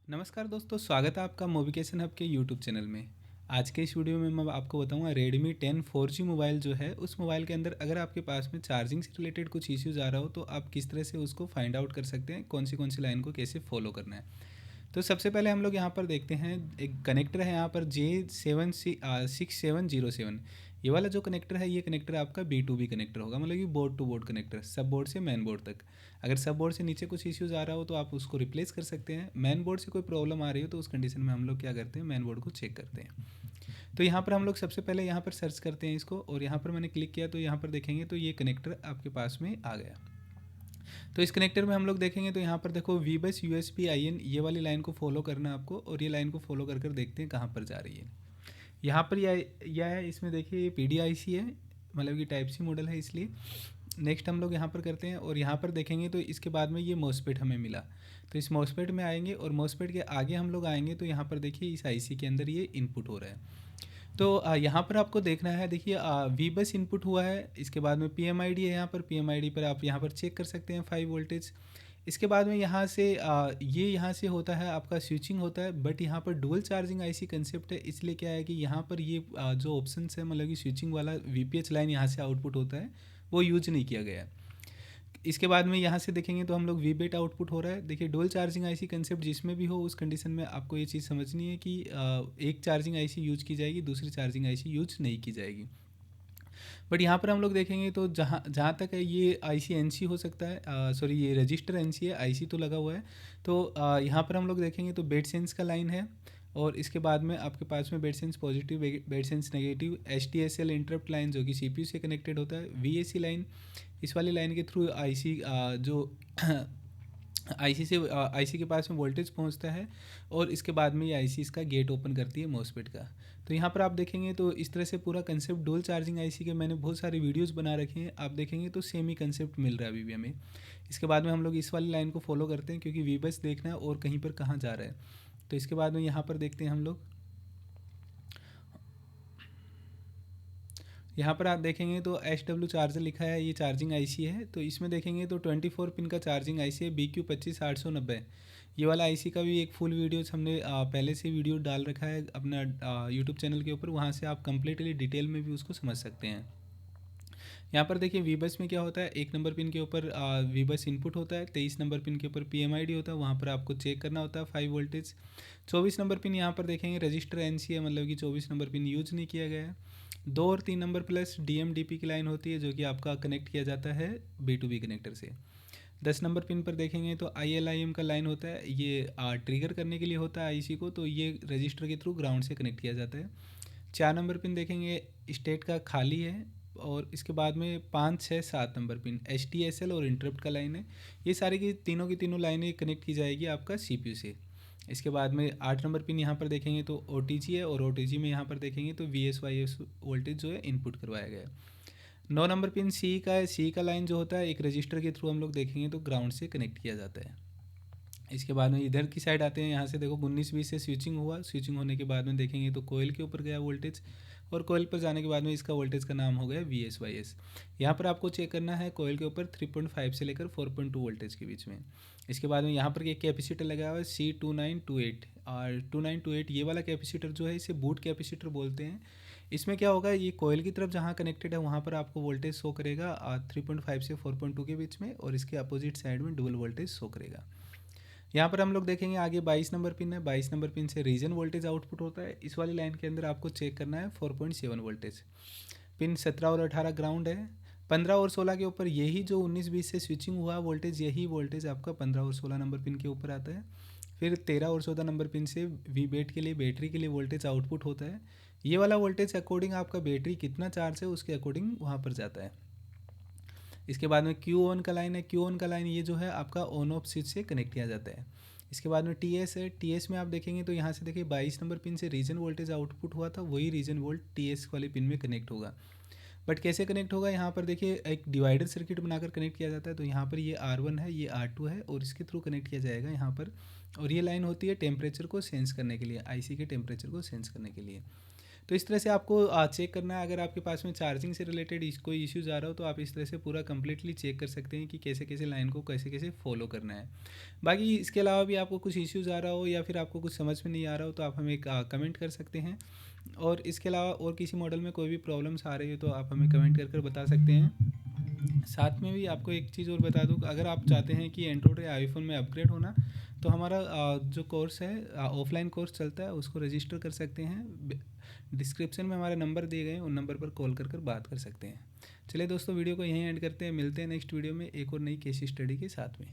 नमस्कार दोस्तों, स्वागत है आपका मोबिकेशन हब के यूट्यूब चैनल में। आज के इस वीडियो में मैं आपको बताऊंगा Redmi 10 4G मोबाइल जो है, उस मोबाइल के अंदर अगर आपके पास में चार्जिंग से रिलेटेड कुछ इश्यूज़ आ रहा हो तो आप किस तरह से उसको फाइंड आउट कर सकते हैं, कौन सी लाइन को कैसे फॉलो करना है। तो सबसे पहले हम लोग यहाँ पर देखते हैं, एक कनेक्टर है यहाँ पर J6707। ये वाला जो कनेक्टर है, ये कनेक्टर आपका B2B कनेक्टर होगा, मतलब कि बोर्ड टू बोर्ड कनेक्टर, सब बोर्ड से मेन बोर्ड तक। अगर सब बोर्ड से नीचे कुछ इश्यूज़ आ रहा हो तो आप उसको रिप्लेस कर सकते हैं। मेन बोर्ड से कोई प्रॉब्लम आ रही हो तो उस कंडीशन में हम लोग क्या करते हैं, मेन बोर्ड को चेक करते हैं। तो यहाँ पर हम लोग सबसे पहले यहाँ पर सर्च करते हैं इसको, और यहाँ पर मैंने क्लिक किया तो यहाँ पर देखेंगे तो ये कनेक्टर आपके पास में आ गया। तो इस कनेक्टर में हम लोग देखेंगे तो यहाँ पर देखो वीबस USB IN, ये वाली लाइन को फॉलो करना है आपको, और ये लाइन को फॉलो कर कर देखते हैं कहाँ पर जा रही है। यहाँ पर यह है, इसमें देखिए ये PDIC है, मतलब कि टाइप सी मॉडल है, इसलिए नेक्स्ट हम लोग यहाँ पर करते हैं। और यहाँ पर देखेंगे तो इसके बाद में ये मॉसफेट हमें मिला, तो इस मॉसफेट में आएंगे और मॉसफेट के आगे हम लोग आएंगे तो यहाँ पर देखिए इस IC के अंदर ये इनपुट हो रहा है। तो यहाँ पर आपको देखना है, देखिए वीबस इनपुट हुआ है, इसके बाद में PMID है, यहाँ पर PMID पर आप यहाँ पर चेक कर सकते हैं 5 वोल्टेज। इसके बाद में यहाँ से ये यहाँ से होता है आपका स्विचिंग होता है, बट यहाँ पर डुअल चार्जिंग IC कंसेप्ट है, इसलिए क्या है कि यहाँ पर ये जो ऑप्शन है, मतलब कि स्विचिंग वाला VPH लाइन यहाँ से आउटपुट होता है, वो यूज नहीं किया गया है। इसके बाद में यहाँ से देखेंगे तो हम लोग VBAT आउटपुट हो रहा है। देखिए डुअल चार्जिंग IC कंसेप्ट जिसमें भी हो, उस कंडीशन में आपको ये चीज़ समझनी है कि एक चार्जिंग IC यूज की जाएगी, दूसरी चार्जिंग IC यूज नहीं की जाएगी। बट यहाँ पर हम लोग देखेंगे तो जहाँ जहाँ तक है ये IC NC हो सकता है, सॉरी ये रजिस्टर NC है, IC तो लगा हुआ है। तो यहाँ पर हम लोग देखेंगे तो बेड सेंस का लाइन है, और इसके बाद में आपके पास में bed sense positive, bed sense negative, HTSL interrupt line जो कि CPU से कनेक्टेड होता है, VAC लाइन, इस वाली लाइन के थ्रू IC जो IC से IC के पास में वोल्टेज पहुंचता है, और इसके बाद में ये IC इसका गेट ओपन करती है मॉसफेट का। तो यहाँ पर आप देखेंगे तो इस तरह से पूरा कंसेप्ट डुअल चार्जिंग IC के मैंने बहुत सारे वीडियोस बना रखे हैं, आप देखेंगे तो सेम ही कंसेप्ट मिल रहा है अभी भी हमें। इसके बाद में हम लोग इस वाली लाइन को फॉलो करते हैं, क्योंकि वीबस देखना है और कहीं पर कहाँ जा रहा है। तो इसके बाद में यहाँ पर देखते हैं हम लोग, यहाँ पर आप देखेंगे तो SW चार्जर लिखा है, ये चार्जिंग IC है। तो इसमें देखेंगे तो 24 पिन का चार्जिंग IC है, BQ25890। ये वाला IC का भी एक फुल वीडियो हमने पहले से वीडियो डाल रखा है अपना यूट्यूब चैनल के ऊपर, वहाँ से आप कंप्लीटली डिटेल में भी उसको समझ सकते हैं। यहाँ पर देखिए वीबस में क्या होता है, 1 नंबर पिन के ऊपर वीबस इनपुट होता है, 23 नंबर पिन के ऊपर PMID होता है, वहाँ पर आपको चेक करना होता है 5 वोल्टेज। 24 नंबर पिन यहाँ पर देखेंगे रजिस्टर NC है, मतलब कि 24 नंबर पिन यूज नहीं किया गया है। 2 और 3 नंबर प्लस DMDP की लाइन होती है, जो कि आपका कनेक्ट किया जाता है B2B कनेक्टर से। 10 नंबर पिन पर देखेंगे तो ILIM का लाइन होता है, ये ट्रिगर करने के लिए होता है IC को, तो ये रजिस्टर के थ्रू ग्राउंड से कनेक्ट किया जाता है। 4 नंबर पिन देखेंगे स्टेट का खाली है, और इसके बाद में 5 6 7 नंबर पिन HTSL और इंटरप्ट का लाइन है। ये सारी की तीनों लाइनें कनेक्ट की जाएगी आपका CPU से। इसके बाद में 8 नंबर पिन यहाँ पर देखेंगे तो OTG है, और OTG में यहाँ पर देखेंगे तो VSYS वोल्टेज जो है इनपुट करवाया गया है। 9 नंबर पिन C का है, C का लाइन जो होता है एक रजिस्टर के थ्रू हम लोग देखेंगे तो ग्राउंड से कनेक्ट किया जाता है। इसके बाद में इधर की साइड आते हैं, यहाँ से देखो 19-20 से स्विचिंग हुआ, स्विचिंग होने के बाद में देखेंगे तो कोयल के ऊपर गया वोल्टेज, और कोयल पर जाने के बाद में इसका वोल्टेज का नाम हो गया VSYS। यहाँ पर आपको चेक करना है कोयल के ऊपर 3.5 से लेकर 4.2 वोल्टेज के बीच में। इसके बाद में यहाँ पर एक कैपेसिटर लगा हुआ है C2928, और 2928 ये वाला कैपेसिटर जो है इसे बूट कैपेसिटर बोलते हैं। इसमें क्या होगा, ये कोयल की तरफ जहाँ कनेक्टेड है वहाँ पर आपको वोल्टेज शो करेगा 3.5 से 4.2 के बीच में, और इसके अपोजिट साइड में डुअल वोल्टेज शो करेगा। यहाँ पर हम लोग देखेंगे आगे 22 नंबर पिन है, 22 नंबर पिन से रीजन वोल्टेज आउटपुट होता है। इस वाली लाइन के अंदर आपको चेक करना है 4.7 वोल्टेज। पिन 17 और 18 ग्राउंड है। 15 और 16 के ऊपर यही जो 19-20 से स्विचिंग हुआ वोल्टेज, यही वोल्टेज आपका 15 और 16 नंबर पिन के ऊपर आता है। फिर 13 और 14 नंबर पिन से VBAT के लिए, बैटरी के लिए वोल्टेज आउटपुट होता है। ये वाला वोल्टेज अकॉर्डिंग आपका बैटरी कितना चार्ज है उसके अकॉर्डिंग वहाँ पर जाता है। इसके बाद में Q1 का लाइन है, Q1 का लाइन ये जो है आपका ऑन ऑफ स्विच से कनेक्ट किया जाता है। इसके बाद में TS है, TS में आप देखेंगे तो यहाँ से देखिए 22 नंबर पिन से रीजन वोल्टेज आउटपुट हुआ था, वही रीजन वोल्ट TS वाले पिन में कनेक्ट होगा। बट कैसे कनेक्ट होगा, यहाँ पर देखिए एक डिवाइडर सर्किट बनाकर कनेक्ट किया जाता है। तो यहाँ पर ये R1 है, ये R2 है, और इसके थ्रू कनेक्ट किया जाएगा यहाँ पर। और ये लाइन होती है टेम्परेचर को सेंस करने के लिए, IC के टेम्परेचर को सेंस करने के लिए। तो इस तरह से आपको चेक करना है। अगर आपके पास में चार्जिंग से रिलेटेड कोई इश्यूज़ आ रहा हो तो आप इस तरह से पूरा कंप्लीटली चेक कर सकते हैं कि कैसे कैसे लाइन को कैसे कैसे फॉलो करना है। बाकी इसके अलावा भी आपको कुछ इश्यूज़ आ रहा हो या फिर आपको कुछ समझ में नहीं आ रहा हो तो आप हमें कमेंट कर सकते हैं। और इसके अलावा और किसी मॉडल में कोई भी प्रॉब्लम्स आ रही हो तो आप हमें कमेंट कर बता सकते हैं। साथ में भी आपको एक चीज़ और बता दूँ, अगर आप चाहते हैं कि एंड्रॉयड या आईफोन में अपग्रेड होना, तो हमारा जो कोर्स है ऑफलाइन कोर्स चलता है, उसको रजिस्टर कर सकते हैं। डिस्क्रिप्शन में हमारे नंबर दिए गए हैं, उन नंबर पर कॉल कर बात कर सकते हैं। चलिए दोस्तों, वीडियो को यहीं एंड करते हैं। मिलते हैं नेक्स्ट वीडियो में एक और नई केस स्टडी के साथ में।